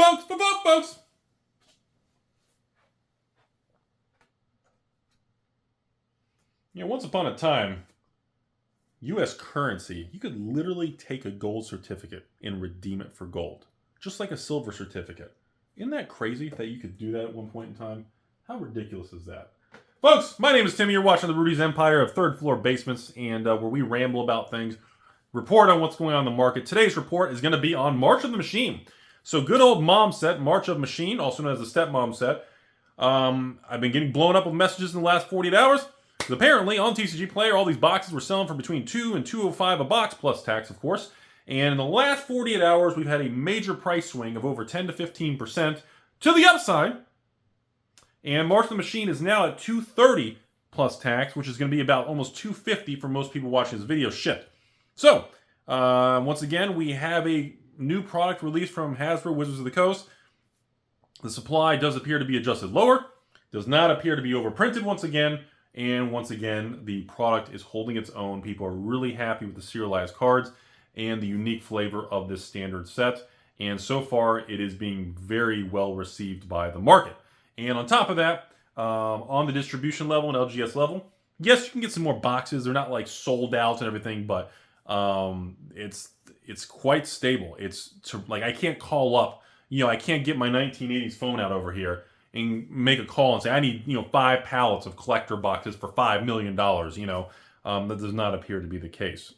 Folks. Once upon a time, U.S. currency, you could literally take a gold certificate and redeem it for gold, just like a silver certificate. Isn't that crazy that you could do that at one point in time? How ridiculous is that? Folks, my name is Timmy. You're watching the Rudy's Empire of Third Floor Basements, and where we ramble about things, report on what's going on in the market. Today's report is going to be on March of the Machine. So good old mom set, March of Machine, also known as the stepmom set. I've been getting blown up with messages in the last 48 hours. Because apparently on TCG Player, all these boxes were selling for between $2 and $2.05 a box, plus tax, of course. And in the last 48 hours, we've had a major price swing of over 10 to 15% to the upside. And March of the Machine is now at $2.30 plus tax, which is going to be about almost $2.50 for most people watching this video shipped. So, once again, we have a new product released from Hasbro Wizards of the Coast. The supply does appear to be adjusted lower, does not appear to be overprinted once again, and once again, the product is holding its own. People are really happy with the serialized cards and the unique flavor of this standard set, and so far it is being very well received by the market. And on top of that, on the distribution level and LGS level, yes, you can get some more boxes. They're not like sold out and everything, but it's quite stable. Like I can't call up, I can't get my 1980s phone out over here and make a call and say I need 5 pallets of collector boxes for $5 million. That does not appear to be the case.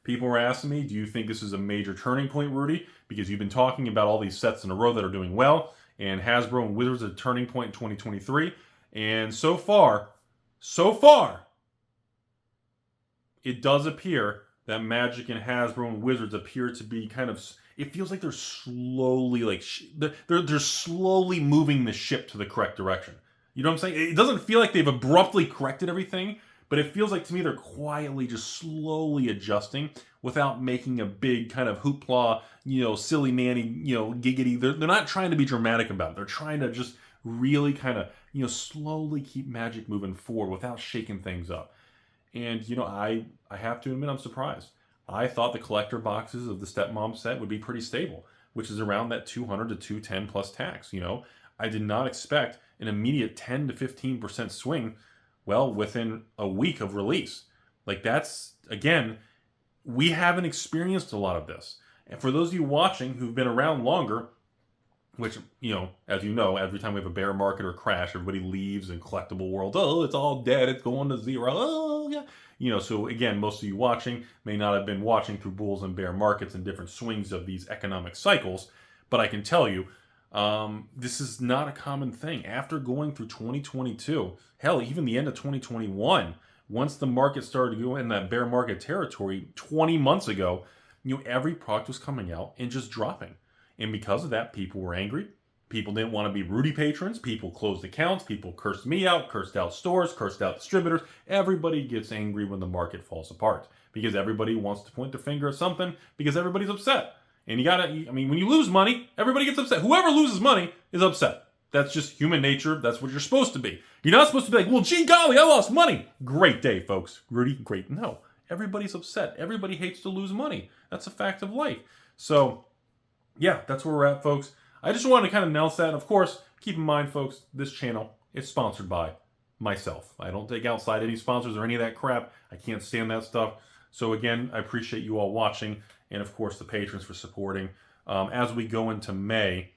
People were asking me, do you think this is a major turning point, Rudy? Because you've been talking about all these sets in a row that are doing well, and Hasbro and Wizards are a turning point in 2023. And so far, it does appear that Magic and Hasbro and Wizards appear to be kind of, it feels like they're slowly, they're slowly moving the ship to the correct direction. You know what I'm saying? It doesn't feel like they've abruptly corrected everything, but it feels like to me they're quietly just slowly adjusting without making a big kind of hoopla, silly nanny, giggity. They're not trying to be dramatic about it. They're trying to just really kind of, slowly keep Magic moving forward without shaking things up. And, I have to admit I'm surprised. I thought the collector boxes of the stepmom set would be pretty stable, which is around that $200 to $210 plus tax. I did not expect an immediate 10 to 15% swing, within a week of release. Like that's, again, we haven't experienced a lot of this. And for those of you watching who've been around longer, which, as you know, every time we have a bear market or crash, everybody leaves in collectible world. Oh, it's all dead. It's going to zero. Oh, yeah. So again, most of you watching may not have been watching through bulls and bear markets and different swings of these economic cycles. But I can tell you, this is not a common thing. After going through 2022, hell, even the end of 2021, once the market started to go in that bear market territory 20 months ago, every product was coming out and just dropping. And because of that, people were angry. People didn't want to be Rudy patrons. People closed accounts. People cursed me out, cursed out stores, cursed out distributors. Everybody gets angry when the market falls apart because everybody wants to point their finger at something because everybody's upset. And when you lose money, everybody gets upset. Whoever loses money is upset. That's just human nature. That's what you're supposed to be. You're not supposed to be like, well, gee golly, I lost money. Great day, folks. Rudy, great. No, everybody's upset. Everybody hates to lose money. That's a fact of life. So, yeah, that's where we're at, folks. I just wanted to kind of announce that. And of course, keep in mind, folks, this channel is sponsored by myself. I don't take outside any sponsors or any of that crap. I can't stand that stuff. So again, I appreciate you all watching. And of course, the patrons for supporting. As we go into May,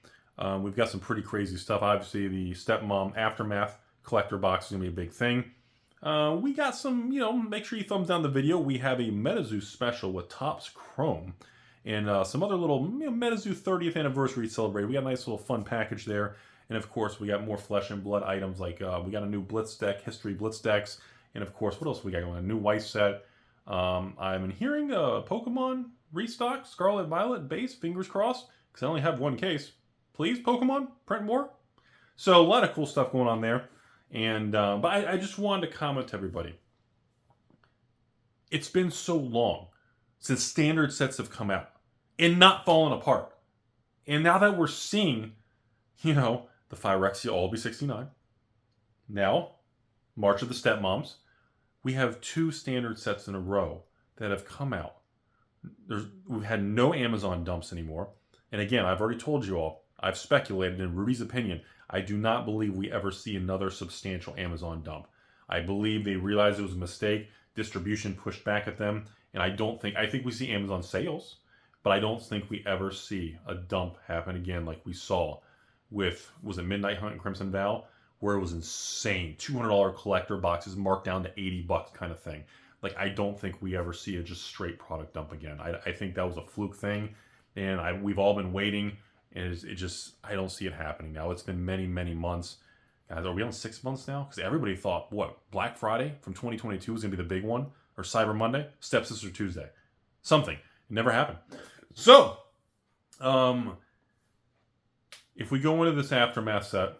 we've got some pretty crazy stuff. Obviously, the Stepmom Aftermath collector box is going to be a big thing. We got some, make sure you thumbs down the video. We have a MetaZoo special with Topps Chrome. And some other little MetaZoo 30th anniversary celebrated. We got a nice little fun package there. And of course, we got more flesh and blood items like we got a new Blitz deck, History Blitz decks. And of course, what else we got going? A new White set. I'm hearing Pokemon restock, Scarlet Violet base, fingers crossed, because I only have one case. Please, Pokemon, print more. So a lot of cool stuff going on there. And but I just wanted to comment to everybody. It's been so long since standard sets have come out and not fallen apart. And now that we're seeing, the Phyrexia Albie 69, now March of the Stepmoms, we have 2 standard sets in a row that have come out. We've had no Amazon dumps anymore. And again, I've already told you all, I've speculated in Rudy's opinion, I do not believe we ever see another substantial Amazon dump. I believe they realized it was a mistake, distribution pushed back at them, and I think we see Amazon sales, but I don't think we ever see a dump happen again like we saw with, was it Midnight Hunt and Crimson Vow, where it was insane. $200 collector boxes marked down to $80 kind of thing. Like, I don't think we ever see a just straight product dump again. I think that was a fluke thing, and we've all been waiting, and I don't see it happening now. It's been many, many months. Guys, are we on 6 months now? Because everybody thought, what, Black Friday from 2022 was going to be the big one? Or Cyber Monday? Stepsister Tuesday. Something. It never happened. So, if we go into this aftermath set,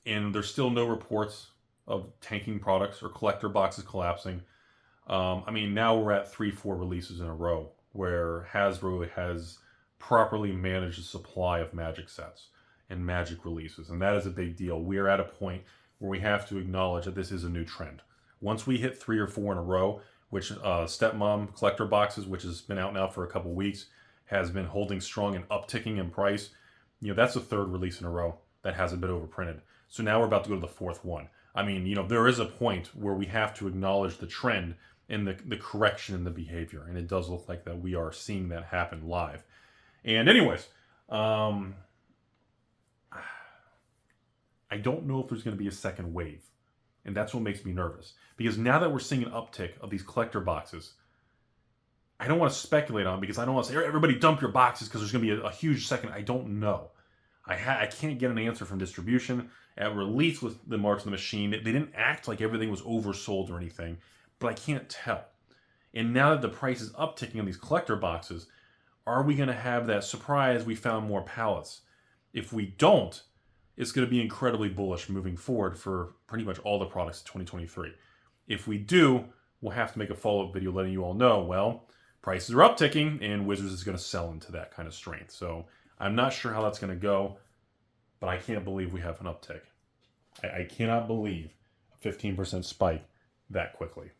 and there's still no reports of tanking products or collector boxes collapsing, I mean, now we're at 3-4 releases in a row where Hasbro has properly managed the supply of Magic sets and Magic releases, and that is a big deal. We are at a point where we have to acknowledge that this is a new trend. Once we hit 3 or 4 in a row, which Stepmom collector boxes, which has been out now for a couple weeks, has been holding strong and upticking in price, that's the 3rd release in a row that hasn't been overprinted. So now we're about to go to the 4th one. I mean, there is a point where we have to acknowledge the trend and the correction in the behavior, and it does look like that we are seeing that happen live. And anyways, I don't know if there's going to be a second wave. And that's what makes me nervous. Because now that we're seeing an uptick of these collector boxes, I don't want to speculate on, because I don't want to say, everybody dump your boxes because there's going to be a huge second. I don't know. I can't get an answer from distribution. At release with the Marks of the Machine, they didn't act like everything was oversold or anything, but I can't tell. And now that the price is upticking on these collector boxes, are we going to have that surprise we found more pallets? If we don't, it's going to be incredibly bullish moving forward for pretty much all the products in 2023. If we do, we'll have to make a follow-up video letting you all know, well, prices are upticking and Wizards is going to sell into that kind of strength. So I'm not sure how that's going to go, but I can't believe we have an uptick. I cannot believe a 15% spike that quickly.